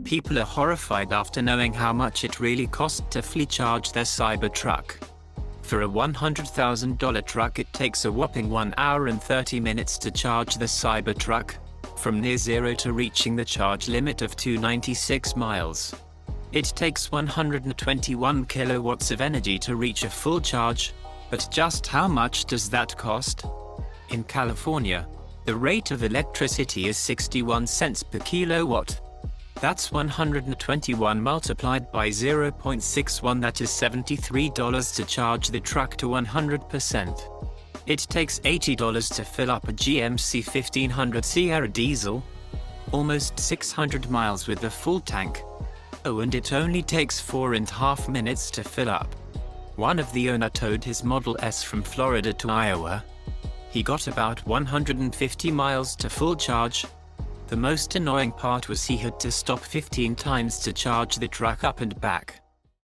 People are horrified after knowing how much it really costs to fully charge their Cybertruck. For a $100,000 truck, it takes a whopping 1 hour and 30 minutes to charge the Cybertruck, from near zero to reaching the charge limit of 296 miles. It takes 121 kilowatts of energy to reach a full charge, but just how much does that cost? In California, the rate of electricity is 61 cents per kilowatt. That's 121 multiplied by 0.61, that is $73 to charge the truck to 100%. It takes $80 to fill up a GMC 1500 Sierra diesel, almost 600 miles with the full tank. Oh, and it only takes 4.5 minutes to fill up. One of the owner towed his Model S from Florida to Iowa. He got about 150 miles to full charge. The most annoying part was he had to stop 15 times to charge the truck up and back.